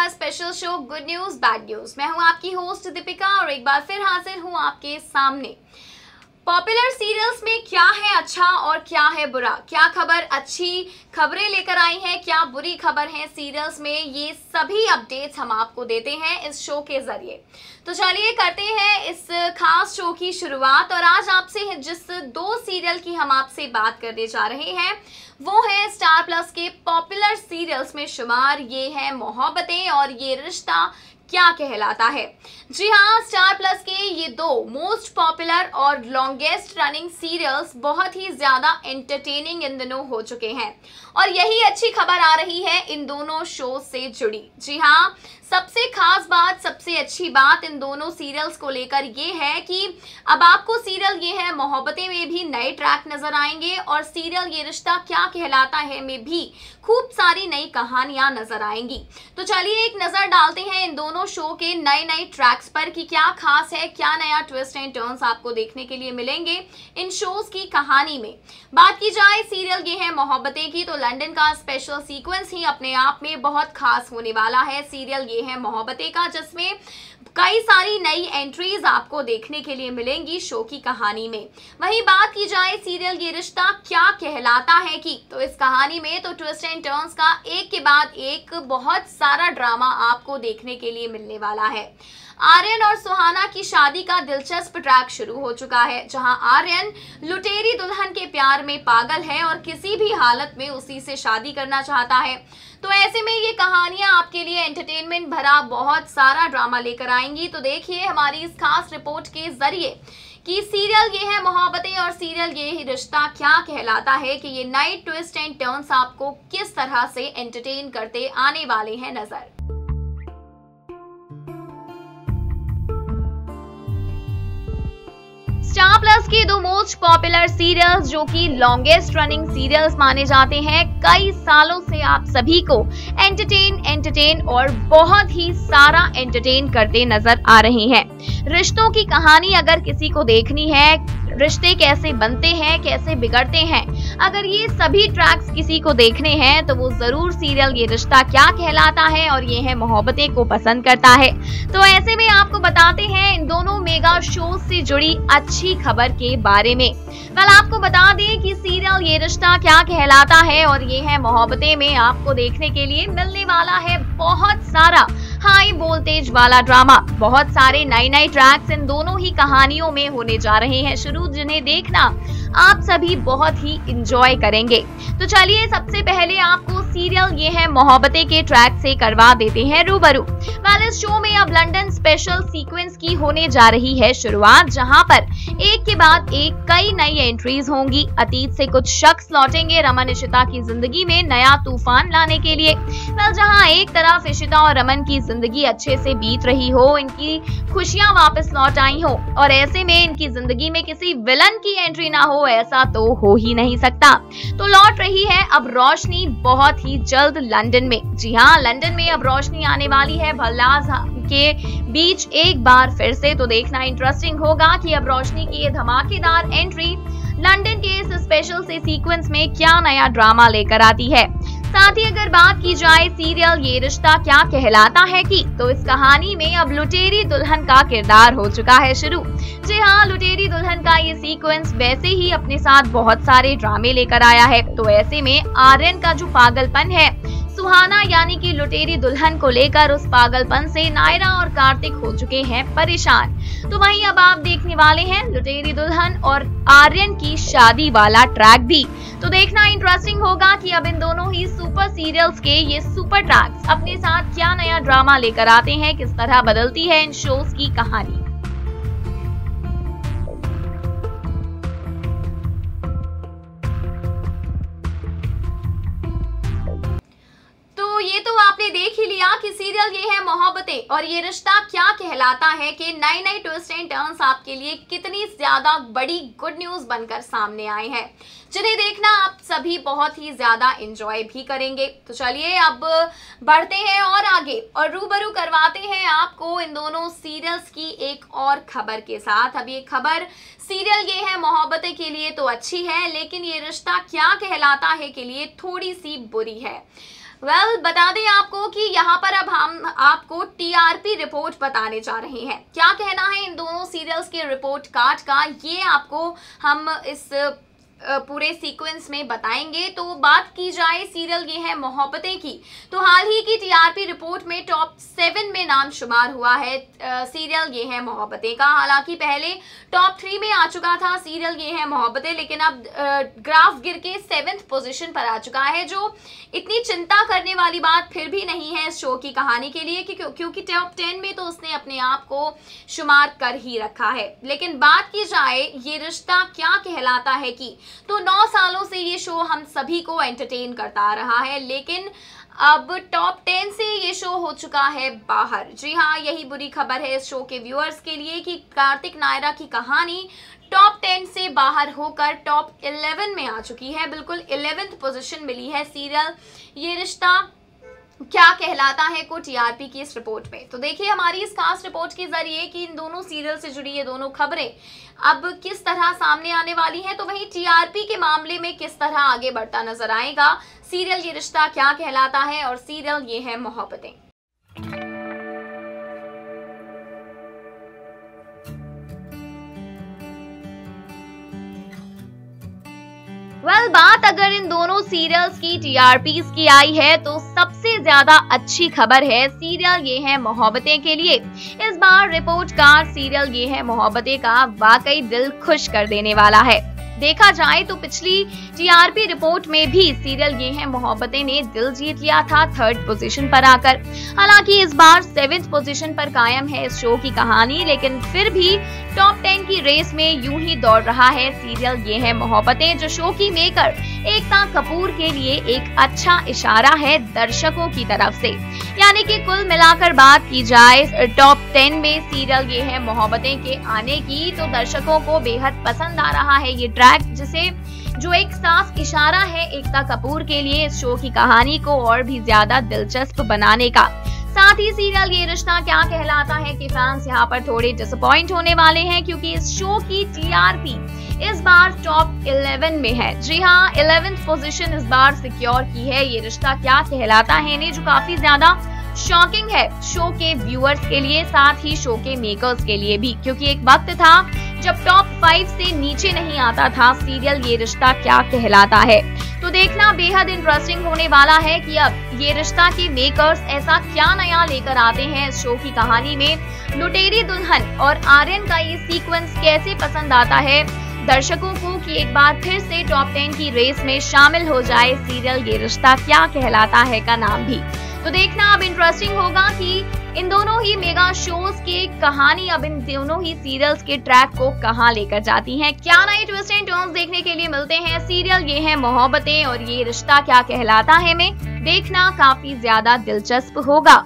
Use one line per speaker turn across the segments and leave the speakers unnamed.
का special show good news bad news. मैं हूं आपकी होस्ट दीपिका और एक बार फिर हाजिर हूं आपके सामने। पॉपुलर सीरियल्स में क्या है अच्छा और क्या है बुरा, क्या खबर अच्छी खबरें लेकर आई हैं, क्या बुरी खबर है सीरियल्स में, ये सभी अपडेट्स हम आपको देते हैं इस शो के जरिए। तो चलिए करते हैं इस खास शो की शुरुआत। और आज आपसे जिस दो सीरियल की हम आपसे बात करने जा रहे हैं वो है स्टार प्लस के पॉपुलर सीरियल्स में शुमार, ये है मोहब्बतें और ये रिश्ता क्या कहलाता है। जी हाँ, स्टार प्लस के ये दो मोस्ट पॉपुलर और लॉन्गेस्ट रनिंग सीरियल्स बहुत ही ज्यादा एंटरटेनिंग इन दिनों हो चुके हैं और यही अच्छी खबर आ रही है इन दोनों शो से जुड़ी। जी हाँ, सबसे खास बात, सबसे अच्छी बात इन दोनों सीरियल्स को लेकर ये है कि अब आपको सीरियल ये है मोहब्बतें में भी नए ट्रैक नजर आएंगे और सीरियल ये रिश्ता क्या कहलाता है में भी खूब सारी नई कहानियां नजर आएंगी। तो चलिए एक नजर डालते हैं इन दोनों शो के नए नए ट्रैक्स पर कि क्या खास है, क्या नया ट्विस्ट एंड टर्न्स आपको देखने के लिए मिलेंगे इन शोज की कहानी में। बात की जाए सीरियल ये है मोहब्बतें की, तो लंदन का स्पेशल सीक्वेंस ही अपने आप में बहुत खास होने वाला है। सीरियल ये है मोहब्बतें का, जिसमें कई सारी नई एंट्रीज आपको देखने के लिए मिलेंगी शो की कहानी में। वहीं बात की जाए सीरियल ये रिश्ता क्या कहलाता है की, तो इस कहानी में तो ट्विस्ट एंड टर्न्स का एक के बाद एक बहुत सारा ड्रामा आपको देखने के लिए मिलने वाला है। आर्यन और सुहाना की शादी का दिलचस्प ट्रैक शुरू हो चुका है, जहां आर्यन लुटेरी दुल्हन के प्यार में पागल है और किसी भी हालत में उसी से शादी करना चाहता है। तो ऐसे में ये कहानियां आपके लिए एंटरटेनमेंट भरा बहुत सारा ड्रामा लेकर आएंगी। तो देखिए हमारी इस खास रिपोर्ट के जरिए कि सीरियल ये है मोहब्बतें और सीरियल ये ही रिश्ता क्या कहलाता है कि ये नए ट्विस्ट एंड टर्न्स आपको किस तरह से एंटरटेन करते आने वाले हैं नजर। स्टार प्लस के दो मोस्ट पॉपुलर सीरियल्स जो कि लॉन्गेस्ट रनिंग सीरियल्स माने जाते हैं, कई सालों से आप सभी को एंटरटेन और बहुत ही सारा एंटरटेन करते नजर आ रहे हैं। रिश्तों की कहानी अगर किसी को देखनी है, रिश्ते कैसे बनते हैं, कैसे बिगड़ते हैं, अगर ये सभी ट्रैक्स किसी को देखने हैं तो वो जरूर सीरियल ये रिश्ता क्या कहलाता है और ये है मोहब्बतें को पसंद करता है। तो ऐसे में आपको बताते हैं इन दोनों मेगा शो से जुड़ी अच्छी खबर के बारे में। कल आपको बता दें कि सीरियल ये रिश्ता क्या कहलाता है और ये है मोहब्बतें में आपको देखने के लिए मिलने वाला है बहुत सारा हाई वोल्टेज वाला ड्रामा। बहुत सारे नए नए ट्रैक्स इन दोनों ही कहानियों में होने जा रहे हैं शुरू, जिन्हें देखना आप सभी बहुत ही इंजॉय करेंगे। तो चलिए सबसे पहले आपको सीरियल ये है मोहब्बतें के ट्रैक से करवा देते हैं रूबरू। वेल, इस शो में अब लंदन स्पेशल सीक्वेंस की होने जा रही है शुरुआत, जहां पर एक के बाद एक कई नई एंट्रीज होंगी। अतीत से कुछ शख्स लौटेंगे रमन इशिता की जिंदगी में नया तूफान लाने के लिए। वेल, जहां एक तरफ इशिता और रमन की जिंदगी अच्छे से बीत रही हो, इनकी खुशियां वापस लौट आई हो और ऐसे में इनकी जिंदगी में किसी विलन की एंट्री ना हो, ऐसा तो हो ही नहीं सकता। तो लौट रही है अब रोशनी बहुत ही जल्द लंदन में। जी हाँ, लंदन में अब रोशनी आने वाली है भल्लाज के बीच एक बार फिर से। तो देखना इंटरेस्टिंग होगा कि अब रोशनी की ये धमाकेदार एंट्री लंदन के इस स्पेशल से सीक्वेंस में क्या नया ड्रामा लेकर आती है। साथ ही अगर बात की जाए सीरियल ये रिश्ता क्या कहलाता है की, तो इस कहानी में अब लुटेरी दुल्हन का किरदार हो चुका है शुरू। जी हाँ, लुटेरी दुल्हन का ये सीक्वेंस वैसे ही अपने साथ बहुत सारे ड्रामे लेकर आया है। तो ऐसे में आर्यन का जो पागलपन है, सुहाना यानी कि लुटेरी दुल्हन को लेकर उस पागलपन से नायरा और कार्तिक हो चुके हैं परेशान। तो वहीं अब आप देखने वाले हैं लुटेरी दुल्हन और आर्यन की शादी वाला ट्रैक भी। तो देखना इंटरेस्टिंग होगा कि अब इन दोनों ही सुपर सीरियल्स के ये सुपर ट्रैक्स अपने साथ क्या नया ड्रामा लेकर आते हैं, किस तरह बदलती है इन शोज की कहानी। ये तो आपने देख ही लिया कि सीरियल ये है मोहब्बतें और ये रिश्ता क्या कहलाता है कि नए नए ट्विस्ट एंड टर्न्स आपके लिए कितनी ज्यादा बड़ी गुड न्यूज बनकर सामने आए हैं। जिन्हें देखना आप सभी बहुत ही ज्यादा एंजॉय भी करेंगे। तो चलिए अब बढ़ते हैं और आगे और रूबरू करवाते हैं आपको इन दोनों सीरियल्स की एक और खबर के साथ। अब ये खबर सीरियल ये है मोहब्बतें के लिए तो अच्छी है, लेकिन ये रिश्ता क्या कहलाता है के लिए थोड़ी सी बुरी है। बता दें आपको कि यहाँ पर अब हम आपको टीआरपी रिपोर्ट बताने जा रहे हैं। क्या कहना है इन दोनों सीरियल्स के रिपोर्ट कार्ड का, ये आपको हम इस पूरे सीक्वेंस में बताएंगे। तो बात की जाए सीरियल ये है मोहब्बतें की, तो हाल ही की टीआरपी रिपोर्ट में टॉप 7 में नाम शुमार हुआ है सीरियल ये है मोहब्बतें का। हालांकि पहले टॉप 3 में आ चुका था सीरियल ये है मोहब्बतें, लेकिन अब ग्राफ गिर के 7th पोजीशन पर आ चुका है, जो इतनी चिंता करने वाली बात फिर भी नहीं है इस शो की कहानी के लिए, क्योंकि टॉप 10 में तो उसने अपने आप को शुमार कर ही रखा है। लेकिन बात की जाए ये रिश्ता क्या कहलाता है की, तो 9 सालों से ये शो हम सभी को एंटरटेन करता आ रहा है, लेकिन अब टॉप 10 से ये शो हो चुका है बाहर। जी हाँ, यही बुरी खबर है इस शो के व्यूअर्स के लिए कि कार्तिक नायरा की कहानी टॉप 10 से बाहर होकर टॉप 11 में आ चुकी है। बिल्कुल 11th पोजीशन मिली है सीरियल ये रिश्ता क्या कहलाता है को टीआरपी की इस रिपोर्ट में। तो देखिए हमारी इस खास रिपोर्ट के जरिए कि इन दोनों सीरियल से जुड़ी ये दोनों खबरें अब किस तरह सामने आने वाली हैं, तो वहीं टीआरपी के मामले में किस तरह आगे बढ़ता नजर आएगा सीरियल ये रिश्ता क्या कहलाता है और सीरियल ये है मोहब्बतें। बात अगर इन दोनों सीरियल्स की टीआरपीज की आई है तो सबसे ज्यादा अच्छी खबर है सीरियल ये है मोहब्बतें के लिए। इस बार रिपोर्ट कार्ड सीरियल ये है मोहब्बतें का वाकई दिल खुश कर देने वाला है। देखा जाए तो पिछली टीआरपी रिपोर्ट में भी सीरियल ये है मोहब्बतें ने दिल जीत लिया था 3rd पोजीशन पर आकर। हालांकि इस बार 7th पोजीशन पर कायम है इस शो की कहानी, लेकिन फिर भी टॉप 10 की रेस में यूं ही दौड़ रहा है सीरियल ये है मोहब्बतें, जो शो की मेकर एकता कपूर के लिए एक अच्छा इशारा है दर्शकों की तरफ से। यानी कि कुल मिलाकर बात की जाए टॉप 10 में सीरियल ये है मोहब्बतें के आने की, तो दर्शकों को बेहद पसंद आ रहा है ये ट्रैक, जिसे जो एक साफ इशारा है एकता कपूर के लिए इस शो की कहानी को और भी ज्यादा दिलचस्प बनाने का। साथ ही सीरियल ये रिश्ता क्या कहलाता है कि फैंस यहाँ पर थोड़े डिसअपॉइंट होने वाले हैं, क्योंकि इस शो की टीआरपी इस बार टॉप 11 में है। जी हाँ, 11th पोजीशन इस बार सिक्योर की है ये रिश्ता क्या कहलाता है ने, जो काफी ज्यादा शॉकिंग है शो के व्यूअर्स के लिए, साथ ही शो के मेकर्स के लिए भी, क्योंकि एक वक्त था जब टॉप 5 से नीचे नहीं आता था सीरियल ये रिश्ता क्या कहलाता है। तो देखना बेहद इंटरेस्टिंग होने वाला है कि अब ये रिश्ता के मेकर्स ऐसा क्या नया लेकर आते हैं इस शो की कहानी में। लुटेरी दुल्हन और आर्यन का ये सीक्वेंस कैसे पसंद आता है दर्शकों को कि एक बार फिर से टॉप 10 की रेस में शामिल हो जाए सीरियल ये रिश्ता क्या कहलाता है का नाम भी। तो देखना अब इंटरेस्टिंग होगा कि इन दोनों ही मेगा शोज के कहानी अब इन दोनों ही सीरियल्स के ट्रैक को कहां लेकर जाती हैं। क्या नए ट्विस्ट एंड टर्न्स देखने के लिए मिलते हैं सीरियल ये है मोहब्बतें और ये रिश्ता क्या कहलाता है में, देखना काफी ज्यादा दिलचस्प होगा।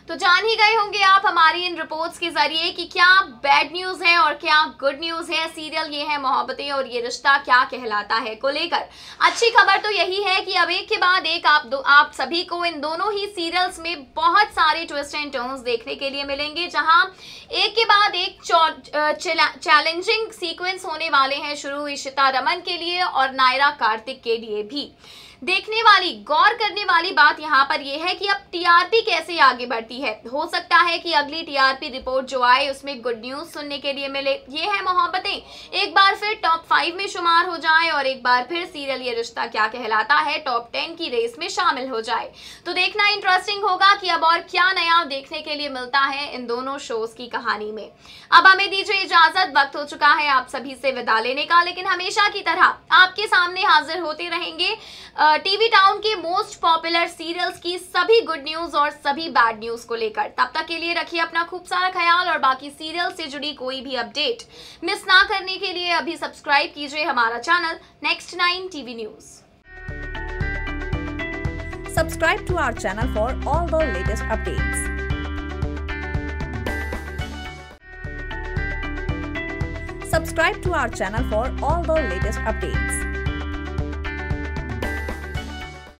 तो जान ही गए होंगे आप हमारी इन रिपोर्ट्स के जरिए कि क्या बैड न्यूज है और क्या गुड न्यूज है सीरियल ये है मोहब्बतें और ये रिश्ता क्या कहलाता है को लेकर। अच्छी खबर तो यही है कि अब एक के बाद एक आप सभी को इन दोनों ही सीरियल्स में बहुत सारे ट्विस्ट एंड टर्न्स देखने के लिए मिलेंगे, जहां एक के बाद एक चैलेंजिंग सीक्वेंस होने वाले हैं शुरू इशिता रमन के लिए और नायरा कार्तिक के लिए भी। देखने वाली गौर करने वाली बात यहाँ पर यह है कि अब टीआरपी कैसे आगे बढ़ती है। हो सकता है कि अगली टीआरपी रिपोर्ट जो आए उसमें गुड न्यूज सुनने के लिए मिले। ये है मोहब्बतें एक बार फिर टॉप 5 में शुमार हो जाए और एक बार फिर सीरियल ये रिश्ता क्या कहलाता है टॉप 10 की रेस में शामिल हो जाए। तो देखना इंटरेस्टिंग होगा कि अब और क्या नया देखने के लिए मिलता है इन दोनों शोज की कहानी में। अब हमें दीजिए इजाजत, वक्त हो चुका है आप सभी से विदा लेने का, लेकिन हमेशा की तरह आपके सामने हाजिर होते रहेंगे टीवी टाउन के मोस्ट पॉपुलर सीरियल्स की सभी गुड न्यूज और सभी बैड न्यूज को लेकर। तब तक के लिए रखिए अपना खूब सारा ख्याल और बाकी सीरियल से जुड़ी कोई भी अपडेट मिस ना करने के लिए अभी सब्सक्राइब कीजिए हमारा channel next 9 TV news.
Subscribe to our channel for all the latest updates. Subscribe to our channel for all the latest updates.